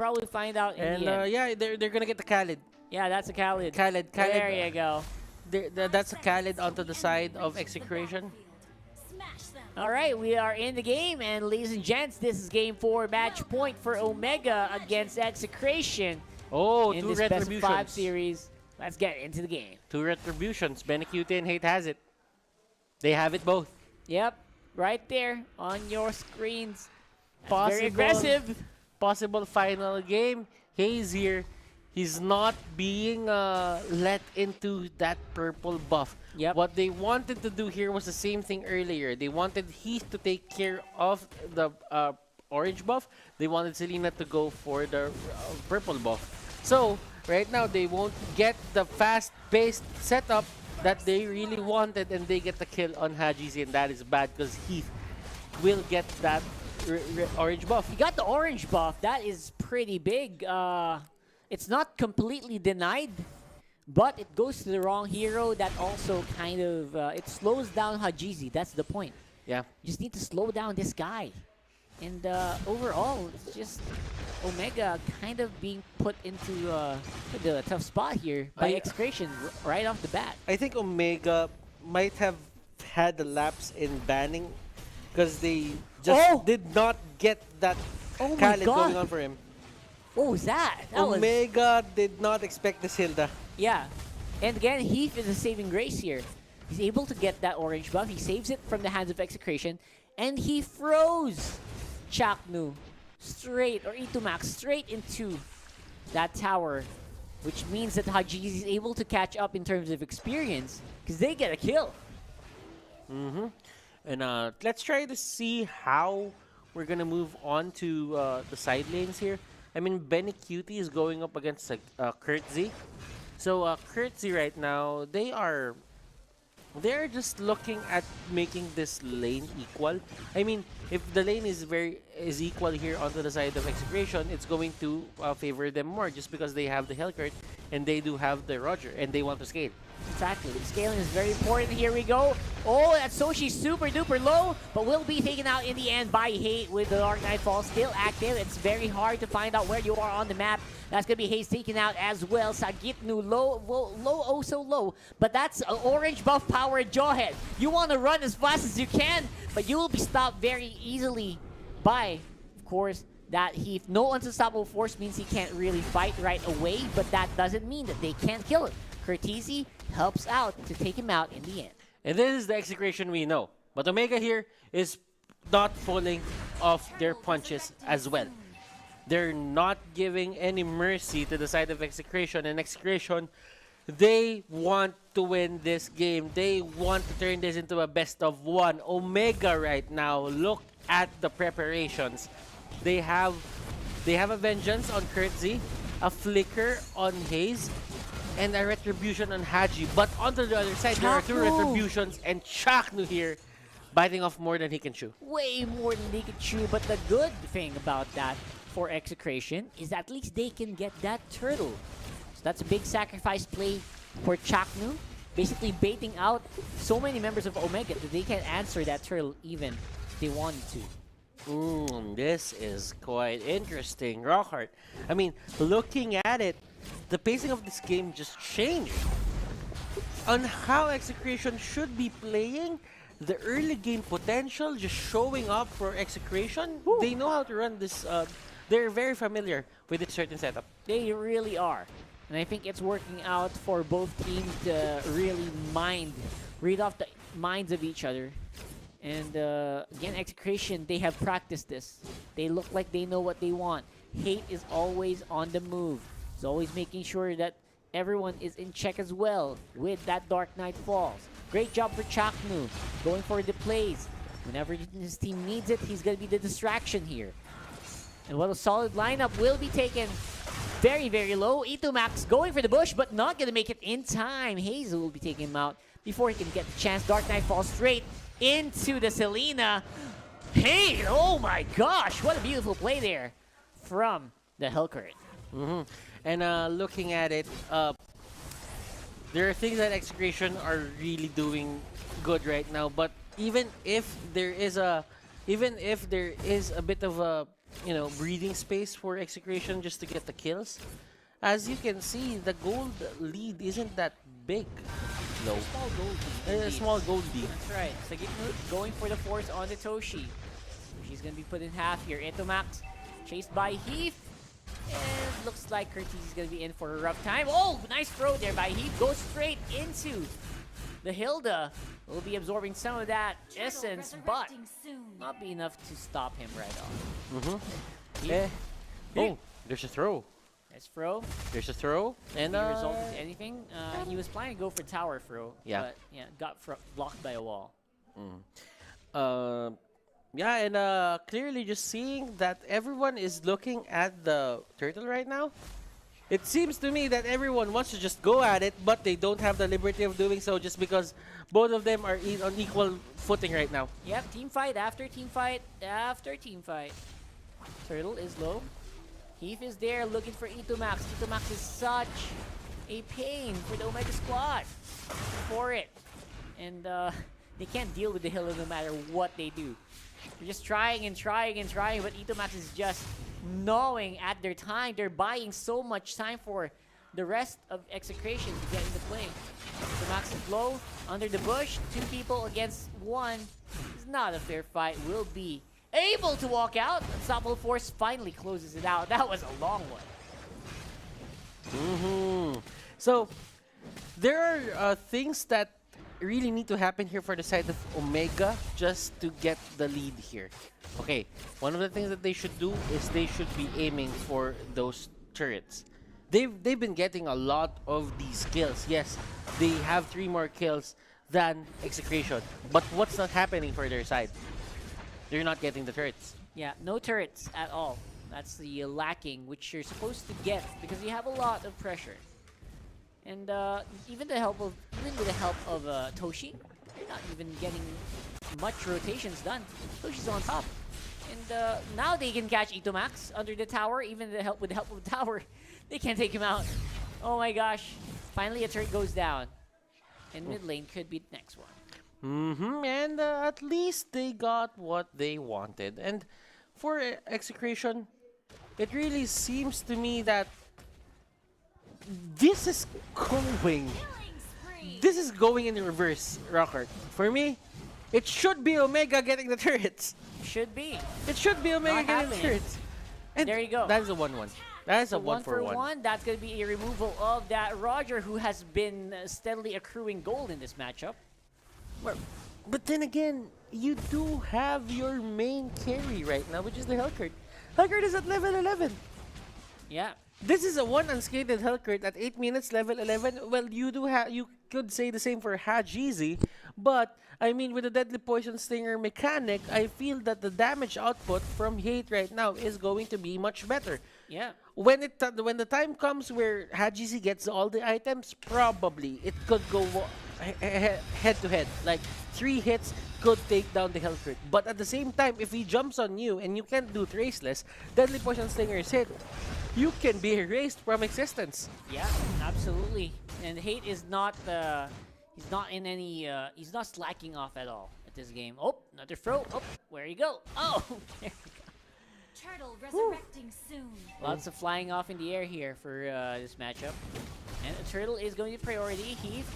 probably find out in the end. yeah, they're gonna get the Khalid. Yeah, that's a Khalid. Khalid. There you go. That's a Khalid onto the side of Execration. All right, we are in the game, and ladies and gents, this is game 4, match point for Omega against Execration Oh, in two this best of 5 retributions. series. Let's get into the game. Two retributions. Benecuti and Hate has it. They have it both. Yep, right there on your screens. That's Possible, very aggressive. Possible final game. Hayes here. He's not being let into that purple buff. Yep. What they wanted to do here was the same thing earlier. They wanted Heath to take care of the orange buff. They wanted Selena to go for the purple buff. So, right now, they won't get the fast-paced setup that they really wanted, and they get the kill on Haji's, and that is bad because Heath will get that orange buff. You got the orange buff. That is pretty big. It's not completely denied, but it goes to the wrong hero. That also kind of it slows down Hajizi. That's the point. Yeah. You just need to slow down this guy. And overall, it's just Omega kind of being put into a tough spot here by Execration right off the bat. I think Omega might have had a lapse in banning because they just did not get that Khalid going on for him. What was that? Omega did not expect the Hilda. Yeah. And again, Heath is a saving grace here. He's able to get that orange buff. He saves it from the hands of Execration. And he froze Chaknu straight, or Itumax, straight into that tower. Which means that Hajiz is able to catch up in terms of experience. Because they get a kill. Mm-hmm. And let's try to see how we're going to move on to the side lanes here. I mean, Benecuti is going up against Kurtzy. So Kurtzy right now, they're just looking at making this lane equal. I mean, if the lane is equal here onto the side of Execration, it's going to favor them more just because they have the Hellcurt and they do have the Roger and they want to scale. Exactly. The scaling is very important. Here we go. Oh, that's Soshi super duper low, but will be taken out in the end by Hate with the Dark Nightfall still active. It's very hard to find out where you are on the map. That's going to be Haze taken out as well. Sagitnu low, oh so low. But that's an orange buff powered Jawhead. You want to run as fast as you can, but you will be stopped very easily by, of course, that Heath. No unstoppable force means he can't really fight right away, but that doesn't mean that they can't kill him. Curtisi helps out to take him out in the end. And this is the Execration we know. But Omega here is not pulling off their punches as well. They're not giving any mercy to the side of Execration. And Execration, they want to win this game. They want to turn this into a best of 1. Omega right now, look at the preparations. They have a Vengeance on Kurtzy, a Flicker on Haze, and a Retribution on Haji. But onto the other side, there are 2 Retributions, and Chaknu here biting off more than he can chew. Way more than he can chew, but the good thing about that for Execration is at least they can get that turtle. So that's a big sacrifice play for Chaknu, basically baiting out so many members of Omega that they can't answer that turtle even if they wanted to. This is quite interesting. Rockhart, I mean, looking at it, the pacing of this game just changed. On how Execration should be playing, the early game potential just showing up for Execration. Ooh. They They know how to run this. They're very familiar with this certain setup. They really are. And I think it's working out for both teams to really read off the minds of each other. And again, Execration, they have practiced this. They look like they know what they want. Hate is always on the move. He's always making sure that everyone is in check as well with that Dark Knight Falls. Great job for Chaknu, going for the plays. Whenever his team needs it, he's going to be the distraction here. And what a solid lineup will be taken very, very low. Itumax going for the bush, but not going to make it in time. Hazel will be taking him out before he can get the chance. Dark Knight falls straight into the Selena. Hey, oh my gosh, what a beautiful play there from the Hellcurt. And looking at it, there are things that Execration are really doing good right now. But even if there is a bit of a breathing space for Execration just to get the kills. As you can see, the gold lead isn't that big. No. Small gold lead. A indeed. small gold lead. That's right. Sagitnut going for the force on the Toshi. She's gonna be put in half here. Etomax chased by Heath. And looks like Curtis is gonna be in for a rough time. Oh, nice throw there by Heath. Goes straight into the Hilda. Will be absorbing some of that essence, but not be enough to stop him right off. Eh. Oh, there's a throw. Nice throw. There's a throw. And Did he result into anything? He was planning to go for tower throw, Yeah. but yeah, got blocked by a wall. Yeah, and clearly just seeing that everyone is looking at the turtle right now. It seems to me that everyone wants to just go at it, but they don't have the liberty of doing so just because both of them are on equal footing right now. Yep, team fight after team fight after team fight. Turtle is low. Heath is there looking for Etomax. Etomax is such a pain for the Omega squad for it. And they can't deal with the Hilda no matter what they do. They're just trying and trying and trying, but Etomax is just gnawing at their time. They're buying so much time for the rest of Execration to get into play. Etomax is low, under the bush, 2 people against 1. It's not a fair fight. Will be able to walk out. Unstoppable Force finally closes it out. That was a long one. So, there are things that really need to happen here for the side of Omega just to get the lead here. Okay, one of the things that they should do is they should be aiming for those turrets. They've been getting a lot of these kills. Yes, they have 3 more kills than Execration. But what's not happening for their side? They're not getting the turrets. Yeah, no turrets at all. That's the lacking, which you're supposed to get because you have a lot of pressure. And even with the help of Toshi, you're not even getting much rotations done. Toshi's on top, and now they can catch Etomax under the tower. Even with the help of the tower, they can't take him out. Oh my gosh! Finally, a turret goes down, and mid lane could be the next one. And at least they got what they wanted. And for Execration, it really seems to me that this is going in reverse, Rocker. For me, it should be Omega getting the turrets. Should be. It should be Omega Not getting the happening. turrets. And There you go. That is a 1-1. That is a So 1 for 1. That's going to be a removal of that Roger, who has been steadily accruing gold in this matchup. But then again, you do have your main carry right now, which is the Hellcurt. Hellcurt is at level 11. Yeah. This is a 1 unscathed Hellcurt at 8 minutes, level 11. Well, you could say the same for Hajizi, but I mean, with the Deadly Poison Stinger mechanic, I feel that the damage output from Hate right now is going to be much better. Yeah. When the time comes where Hajizi gets all the items, probably it could go head to head. Like 3 hits could take down the Hellcurt. But at the same time, if he jumps on you and you can't do Traceless, Deadly Poison Stinger is hit, you can be erased from existence. Yeah, absolutely. And Hate is not he's not in any he's not slacking off at all at this game. Oh, another throw. Oh, where you go? Oh, there we go. Turtle resurrecting soon. Lots of flying off in the air here for this matchup. And the turtle is going to be priority. Heath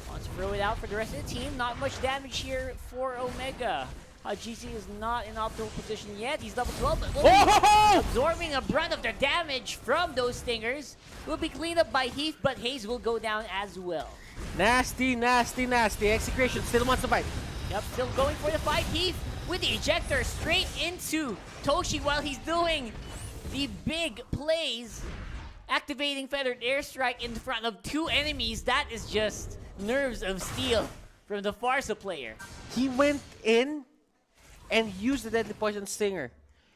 wants to throw it out for the rest of the team. Not much damage here for Omega. GC is not in optimal position yet. He's level 12, but will be absorbing a brunt of the damage from those stingers. Will be cleaned up by Heath, but Hayes will go down as well. Nasty, nasty, nasty. Execration still wants to fight. Yep, still going for the fight. Heath with the ejector straight into Toshi while he's doing the big plays. Activating Feathered Airstrike in front of 2 enemies. That is just nerves of steel from the Farsa player. He went in and used the Deadly Poison Stinger.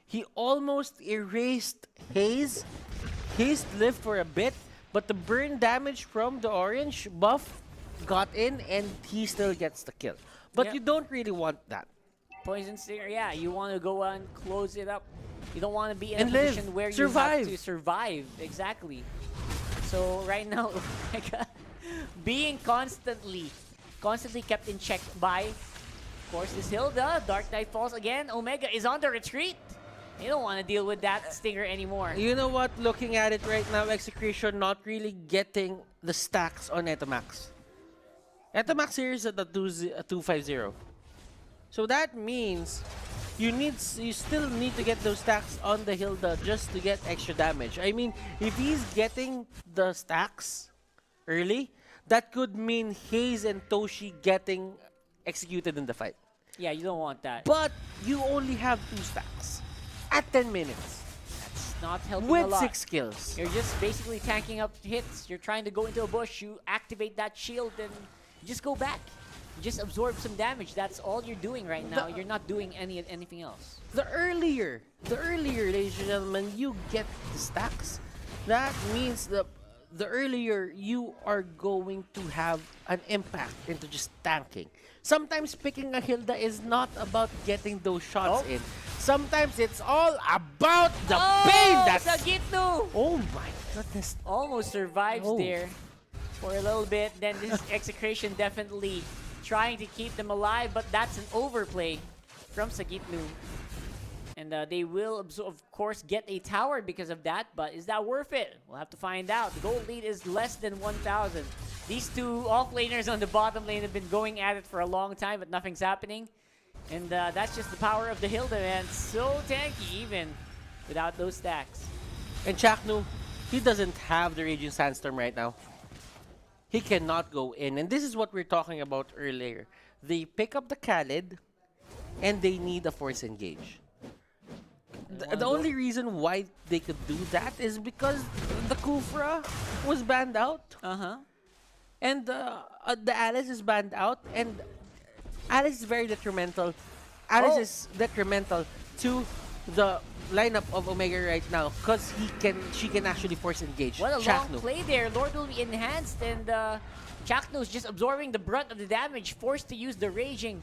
He almost erased Haze. Haze lived for a bit, but the burn damage from the orange buff got in and he still gets the kill. But Yep. you don't really want that. Poison Stinger, yeah, you want to go and close it up. You don't want to be in And a live. position where Survive. you have to survive. Exactly. So right now, Omega being constantly kept in check by, of course, this Hilda. Dark Knight falls again. Omega is on the retreat. They don't want to deal with that Stinger anymore. You know what? Looking at it right now, Execration not really getting the stacks on Etamax. Etamax here is at a 250. So that means you still need to get those stacks on the Hilda just to get extra damage. I mean, if he's getting the stacks early, that could mean Hayes and Toshi getting executed in the fight. Yeah, you don't want that. But you only have 2 stacks at 10 minutes That's not helping a with lot. 6 kills. You're just basically tanking up hits. You're trying to go into a bush, you activate that shield, and you just go back. You just absorb some damage. That's all you're doing right now. You're not doing anything else. The earlier, ladies and gentlemen, you get the stacks, that means the earlier you are going to have an impact into just tanking. Sometimes picking a Hilda is not about getting those shots in. Sometimes it's all about the pain that's... Sagitnu! Oh my goodness. Almost survives there for a little bit. Then this Execration definitely trying to keep them alive, but that's an overplay from Sagitnu. And they will, of course, get a tower because of that, but is that worth it? We'll have to find out. The gold lead is less than 1,000. These two offlaners on the bottom lane have been going at it for a long time, but nothing's happening. And that's just the power of the Hilda, man. So tanky, even without those stacks. And Chaknu, he doesn't have the Raging Sandstorm right now. He cannot go in. And this is what we're talking about earlier. They pick up the Khalid, and they need a Force Engage. The only reason why they could do that is because the Kufra was banned out. And the Alice is banned out. And Alice is very detrimental. Alice is detrimental to the lineup of Omega right now because she can actually force engage. What a Chaknu. long play there. Lord will be enhanced, and Chaknu is just absorbing the brunt of the damage, forced to use the Raging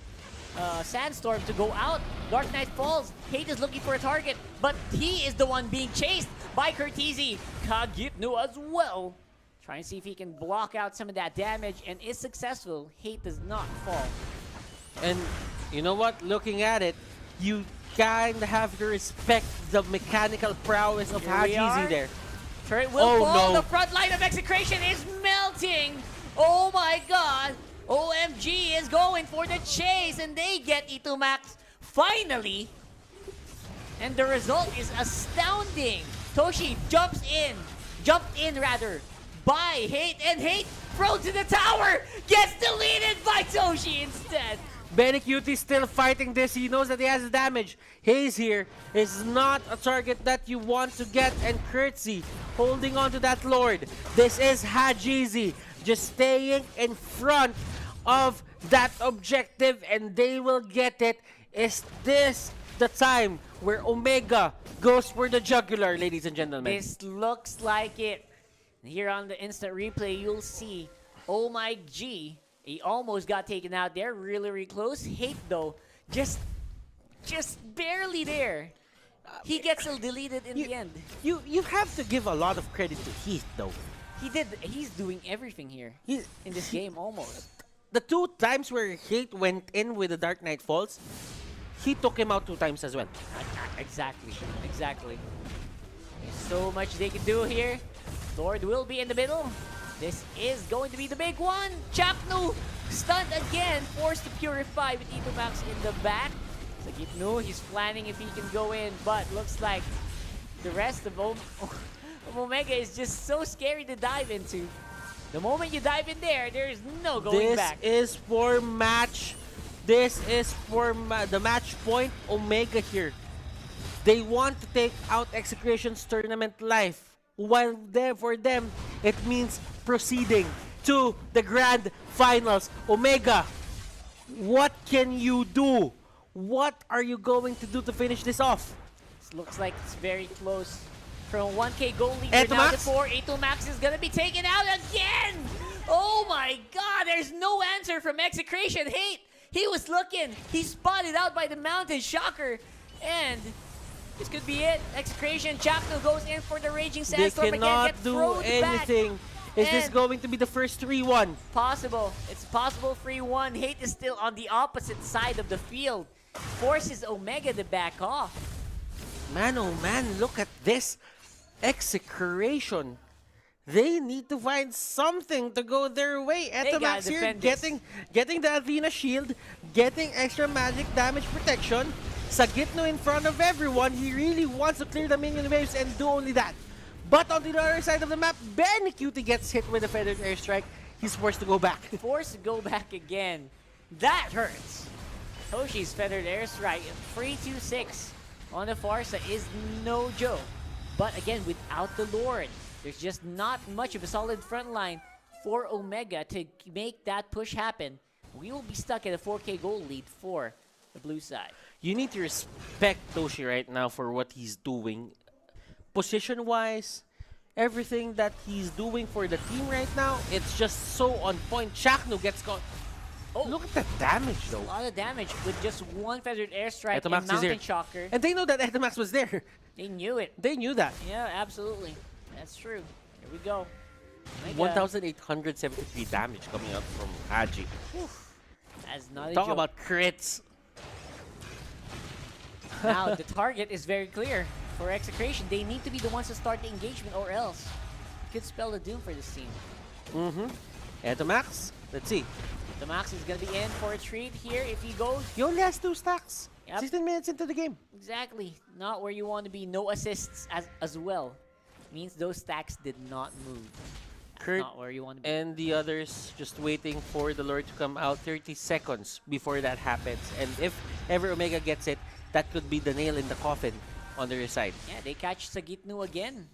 Sandstorm to go out. Dark Knight falls. Hate is looking for a target, but he is the one being chased by Curtizi. Kagitnu as well. Trying to see if he can block out some of that damage, and is successful. Hate does not fall. And you know what? Looking at it, you kind of have to respect the mechanical prowess of Hajizi there. Turret will fall. No. The front line of Execration is melting. Oh my god. OMG is going for the chase, and they get E2 Max finally. And the result is astounding. Toshi jumped in rather, by Hate, and Hate thrown to the tower, gets deleted by Toshi instead. Benny Cutie still fighting this. He knows that he has damage. Hayes here is not a target that you want to get, and Curtsy holding on to that Lord. This is Hajizi just staying in front of that objective, and they will get it. Is this the time where Omega goes for the jugular, ladies and gentlemen? This looks like it. Here on the instant replay, you'll see Oh My G. He almost got taken out there, really close. Hate though, just barely there. He gets deleted in the end. You have to give a lot of credit to Heath though. He's doing everything here in this game almost. The 2 times where Hate went in with the Dark Knight Falls, he took him out 2 times as well. Exactly. There's so much they can do here. Lord will be in the middle. This is going to be the big one. Chaknu stunned again, forced to purify with E2 Max in the back. Sagitnu, he's planning if he can go in, but looks like the rest of Omega is just so scary to dive into. The moment you dive in there, there's no going back. This is for match. This is for the match point Omega here. They want to take out Execration's tournament life. While for them, it means proceeding to the grand finals. Omega, what can you do? What are you going to do to finish this off? This looks like it's very close. From 1K goal leader now to 4, E2 Max is gonna be taken out again! Oh my god, there's no answer from Execration. Hate, he was looking. He's spotted out by the mountain, shocker. And this could be it. Execration, Chaknu goes in for the Raging Sandstorm again, gets thrown back. They cannot do anything. Is this going to be the first 3-1? Possible. It's possible 3-1. Hate is still on the opposite side of the field. Forces Omega to back off. Man, oh man, look at this. Execration. They need to find something to go their way. gotta Etamax here defend this. getting the Athena shield, getting extra magic damage protection. Sagitno in front of everyone. He really wants to clear the minion waves and do only that. But on the other side of the map, Benny Cutie gets hit with a feathered airstrike. He's forced to go back. Forced to go back again. That hurts. Toshi's feathered airstrike. 3-2-6 on the far side is no joke. But again, without the Lord, there's just not much of a solid front line for Omega to make that push happen. We will be stuck at a 4K goal lead for the blue side. You need to respect Toshi right now for what he's doing. Position-wise, everything that he's doing for the team right now, it's just so on point. Shakno gets caught. Oh, look at the damage though. A lot of damage with just one feathered airstrike Etamax and is here. Mountain Shocker. And they know that Etamax was there. They knew it. They knew that. Yeah, absolutely. That's true. Here we go. Omega 1,873 damage coming out from Haji. has not a Talk joke. about crits. Now, the target is very clear for Execration. They need to be the ones to start the engagement or else it could spell the doom for this team. Etamax, let's see. The Max is going to be in for a treat here if he goes. He only has 2 stacks. Yep. 16 minutes into the game. Exactly. Not where you want to be. No assists as well. Means those stacks did not move. That's Kurt not where you want to be. and the others just waiting for the Lord to come out 30 seconds before that happens. And if ever Omega gets it, that could be the nail in the coffin on their side. Yeah, they catch Sagitnu again.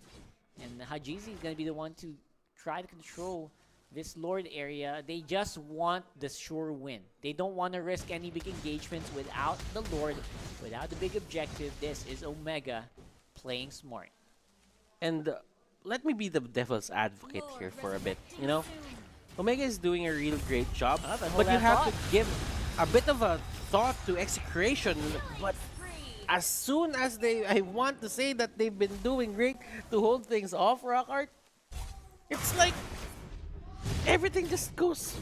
And Hajizi is going to be the one to try to control this Lord area. They just want the sure win. They don't want to risk any big engagements without the Lord, without the big objective. This is Omega playing smart. And let me be the devil's advocate here for a bit. You know, Omega is doing a real great job, but you have to give a bit of a thought to Execration. But as soon as I want to say that they've been doing great to hold things off, Rock Art, it's like everything just goes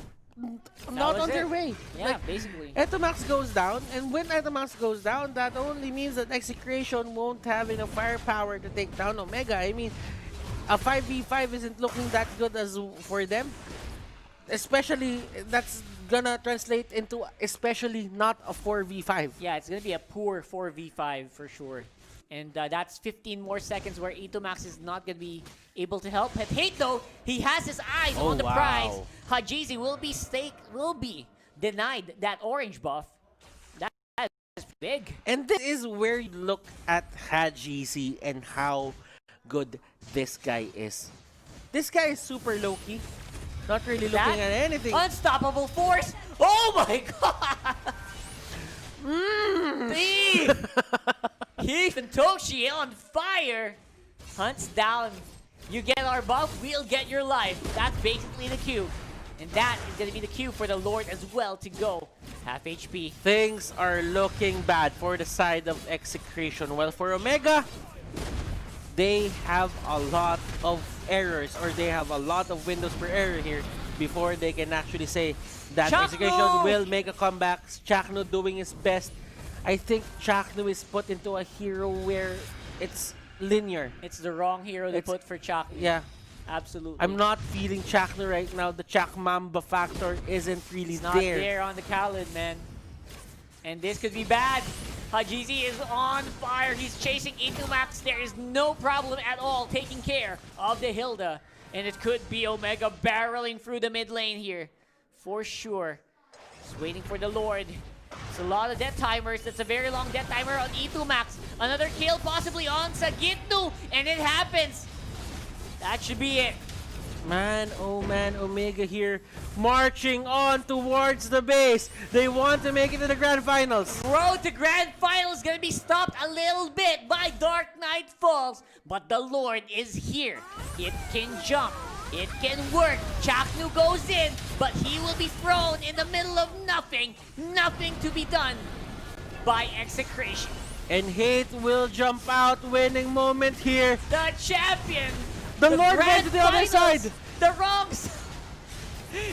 not on their way. Yeah, Like, basically. Etamax goes down, and when Etamax goes down, that only means that Execration won't have enough firepower to take down Omega. I mean, a 5v5 isn't looking that good as for them. Especially, that's gonna translate into especially not a 4v5. Yeah, it's going to be a poor 4v5 for sure. And that's 15 more seconds where Itomax is not going to be able to help. At Hate though, he has his eyes on the prize. Hajizi will be denied that orange buff. That is big. And this is where you look at Hajizi and how good this guy is. This guy is super low-key. Not really looking at anything. Unstoppable force. Oh my god. Heath and Toshi on fire. Hunts down. You get our buff, we'll get your life. That's basically the cue. And that is going to be the cue for the Lord as well to go half HP. Things are looking bad for the side of Execration. Well, for Omega, they have a lot of errors, or they have a lot of windows per error here before they can actually say that Execration will make a comeback. Chakno doing his best. I think Chakno is put into a hero where it's linear. It's the wrong hero to put for Chakno. Yeah. Absolutely. I'm not feeling Chakno right now. The Chak Mamba factor isn't really It's not there on the Khaled, man. And this could be bad. Hajizi is on fire. He's chasing Itumax. There is no problem at all taking care of the Hilda. And it could be Omega barreling through the mid lane here. For sure. Just waiting for the Lord. It's a lot of death timers. That's a very long death timer on Itumax. Another kill possibly on Sagitnu. And it happens. That should be it. Man, Omega here marching on towards the base. They want to make it to the grand finals. Road to grand final is going to be stopped a little bit by Dark Knight Falls. But the Lord is here. It can jump. It can work. Chaknu goes in, but he will be thrown in the middle of nothing. Nothing to be done by Execration. And Hate will jump out, winning moment here. The champion. The Lord went to the other side. The wrongs.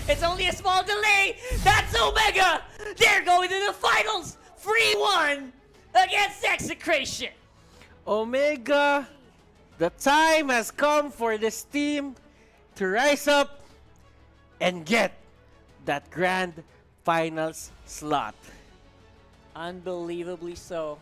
It's only a small delay. That's Omega. They're going to the finals. 3-1 against Execration. Omega, the time has come for this team to rise up and get that grand finals slot. Unbelievably so.